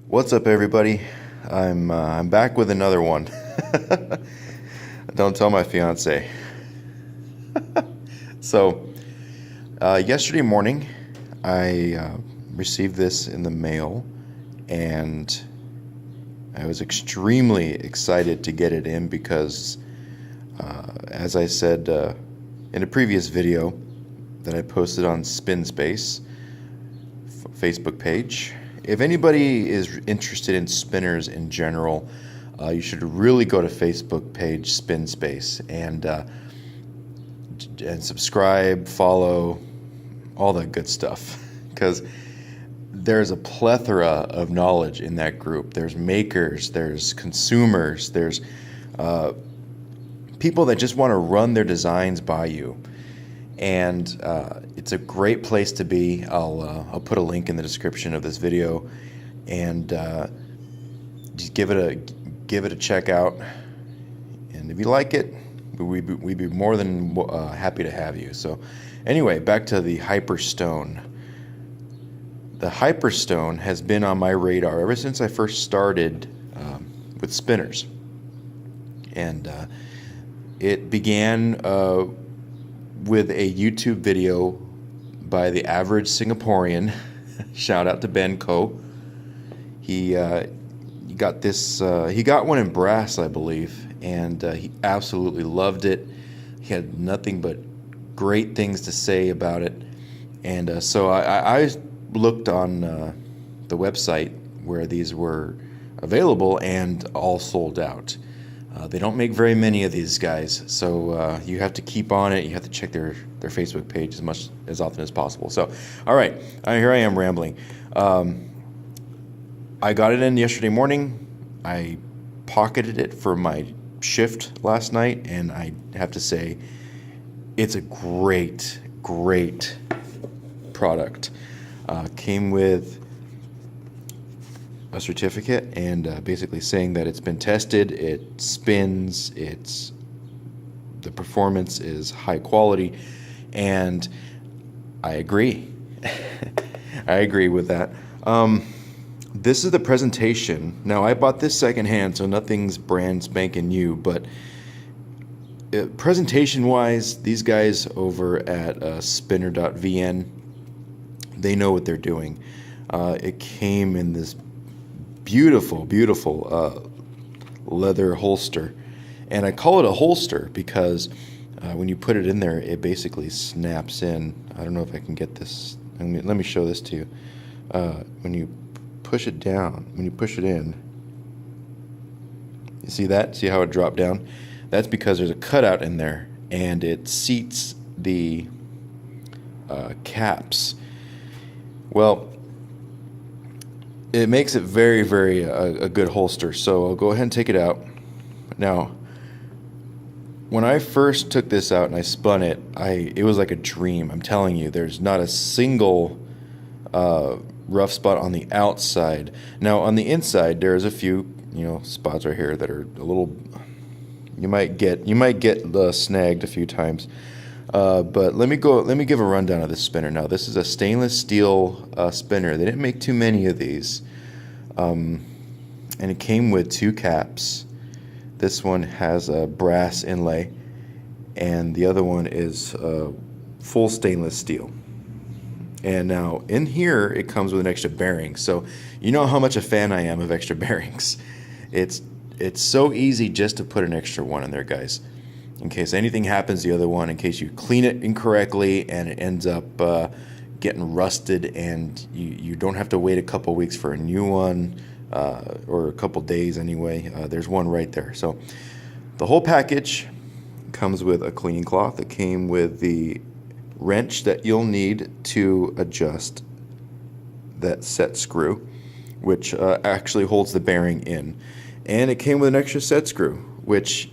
What's up, everybody? I'm back with another one. Don't tell my fiance. So, yesterday morning, I received this in the mail, and I was extremely excited to get it in because, as I said in a previous video that I posted on Spin Space Facebook page, if anybody is interested in spinners in general, you should really go to Facebook page Spin Space and subscribe, follow, all that good stuff, because there's a plethora of knowledge in that group. There's makers, there's consumers, there's people that just want to run their designs by you. And it's a great place to be. I'll put a link in the description of this video, and just give it a check out. And if you like it, we'd be more than happy to have you. So anyway, back to the Hyperstone. The Hyperstone has been on my radar ever since I first started with spinners, and it began with a YouTube video by the average Singaporean. Shout out to Ben Ko. He got this. He got one in brass, I believe, and he absolutely loved it. He had nothing but great things to say about it, and so I looked on the website where these were available, and all sold out. They don't make very many of these guys, so you have to keep on it. You have to check their Facebook page as often as possible. So, all right, here I am rambling. I got it in yesterday morning. I pocketed it for my shift last night, and I have to say, it's a great product. Came with a certificate and basically saying that it's been tested, it spins, the performance is high quality, and I agree. I agree with that. This is the presentation. Now, I bought this secondhand, so nothing's brand spanking new, but presentation-wise, these guys over at spinner.vn, they know what they're doing. It came in this beautiful leather holster, and I call it a holster because when you put it in there, it basically snaps in. I don't know if I can get this. Let me show this to you. When you push it down, when you push it in, you see that? See how it dropped down? That's because there's a cutout in there, and it seats the caps. Well, it makes it very a good holster. So I'll go ahead and take it out. Now, when I first took this out and I spun it, it was like a dream. I'm telling you, there's not a single rough spot on the outside. Now, on the inside, there's a few, spots right here that are a little. You might get snagged a few times. But let me give a rundown of this spinner. Now, this is a stainless steel spinner. They didn't make too many of these, and it came with two caps. This one has a brass inlay, and the other one is full stainless steel. And now in here, it comes with an extra bearing. So you know how much a fan I am of extra bearings. It's so easy just to put an extra one in there, guys, in case anything happens to the other one, in case you clean it incorrectly and it ends up getting rusted, and you don't have to wait a couple weeks for a new one, or a couple days anyway. There's one right there. So the whole package comes with a cleaning cloth. It came with the wrench that you'll need to adjust that set screw, which actually holds the bearing in. And it came with an extra set screw, which,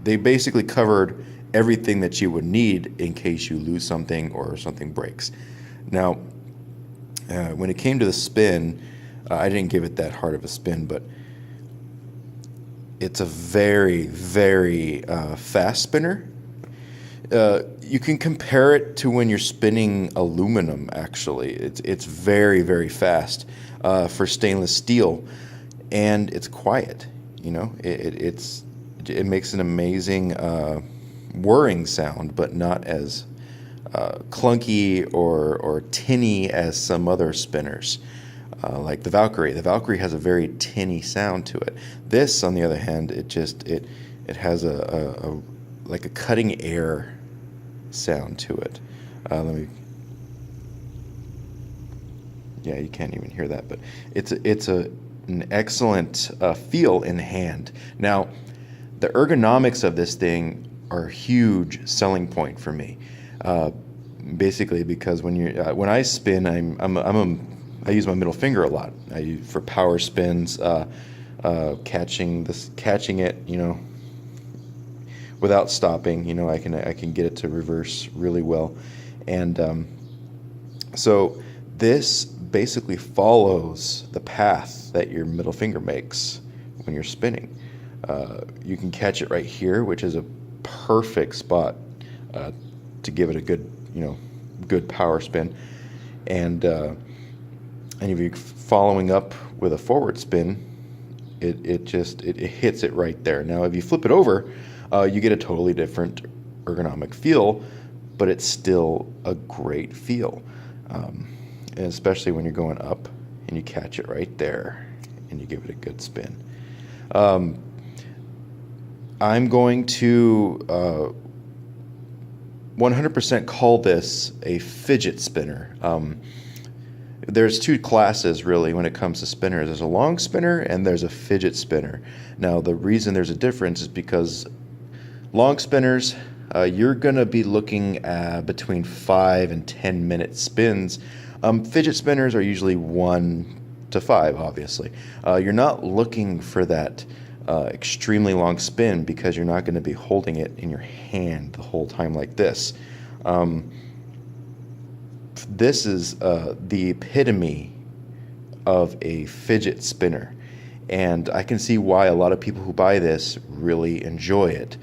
they basically covered everything that you would need in case you lose something or something breaks. Now, when it came to the spin, I didn't give it that hard of a spin, but it's a very fast spinner. you can compare it to when you're spinning aluminum. Actually, it's very, very fast for stainless steel, and it's quiet. It makes an amazing whirring sound, but not as clunky or tinny as some other spinners, like the Valkyrie. The Valkyrie has a very tinny sound to it. This, on the other hand, it has a like a cutting air sound to it. Yeah, you can't even hear that, but it's an excellent feel in hand. Now, the ergonomics of this thing are a huge selling point for me. Basically, because when I spin, I use my middle finger a lot. I use for power spins, catching it, without stopping. I can get it to reverse really well, and so this basically follows the path that your middle finger makes when you're spinning. You can catch it right here, which is a perfect spot to give it a good power spin, and if you're following up with a forward spin, it hits it right there. Now, if you flip it over, you get a totally different ergonomic feel, but it's still a great feel, and especially when you're going up and you catch it right there and you give it a good spin. I'm going to 100% call this a fidget spinner. There's two classes really when it comes to spinners. There's a long spinner and there's a fidget spinner. Now, the reason there's a difference is because long spinners, you're going to be looking at between 5 and 10 minute spins. Fidget spinners are usually 1 to 5, obviously. You're not looking for that extremely long spin because you're not going to be holding it in your hand the whole time like this. This is the epitome of a fidget spinner, and I can see why a lot of people who buy this really enjoy it.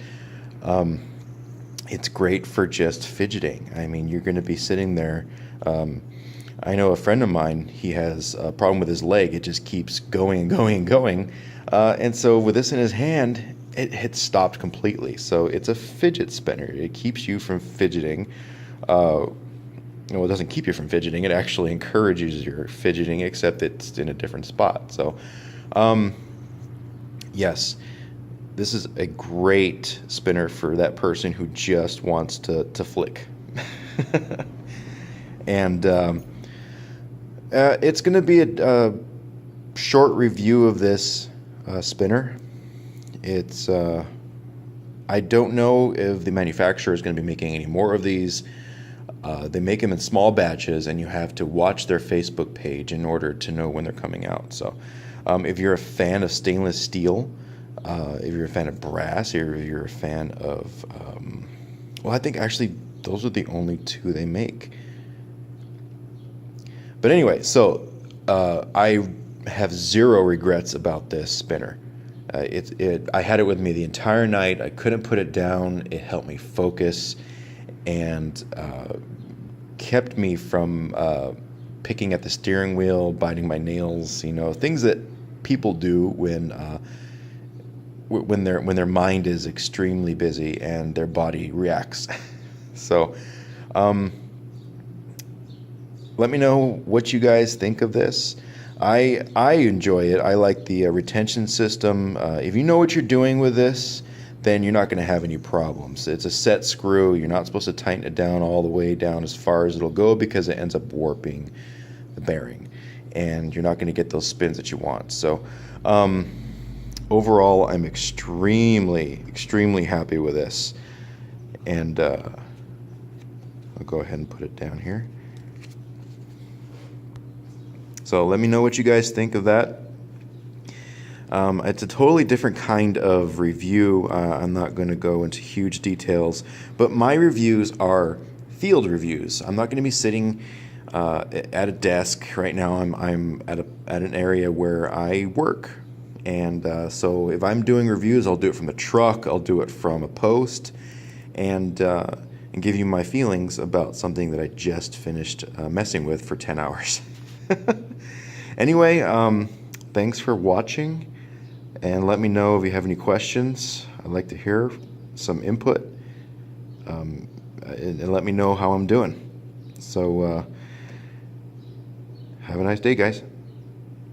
It's great for just fidgeting. I mean, you're going to be sitting there. I know a friend of mine, he has a problem with his leg. It just keeps going and going and going. And so with this in his hand, it stopped completely. So it's a fidget spinner. It keeps you from fidgeting. It doesn't keep you from fidgeting. It actually encourages your fidgeting, except it's in a different spot. So, yes, this is a great spinner for that person who just wants to flick. And it's going to be a short review of this spinner. It's I don't know if the manufacturer is going to be making any more of these. They make them in small batches, and you have to watch their Facebook page in order to know when they're coming out. So if you're a fan of stainless steel, if you're a fan of brass, or if you're a fan of, well, I think actually those are the only two they make. But anyway, so I have zero regrets about this spinner. I had it with me the entire night. I couldn't put it down. It helped me focus and kept me from picking at the steering wheel, biting my nails, things that people do when their mind is extremely busy and their body reacts. So let me know what you guys think of this. I enjoy it. I like the retention system. If you know what you're doing with this, then you're not going to have any problems. It's a set screw. You're not supposed to tighten it down all the way down as far as it'll go because it ends up warping the bearing, and you're not going to get those spins that you want. So overall, I'm extremely, extremely happy with this. And I'll go ahead and put it down here. So let me know what you guys think of that. It's a totally different kind of review. I'm not going to go into huge details, but my reviews are field reviews. I'm not going to be sitting at a desk right now. I'm at an area where I work, and so if I'm doing reviews, I'll do it from a truck. I'll do it from a post, and and give you my feelings about something that I just finished messing with for 10 hours. Anyway, thanks for watching, and let me know if you have any questions. I'd like to hear some input, and let me know how I'm doing. So have a nice day, guys.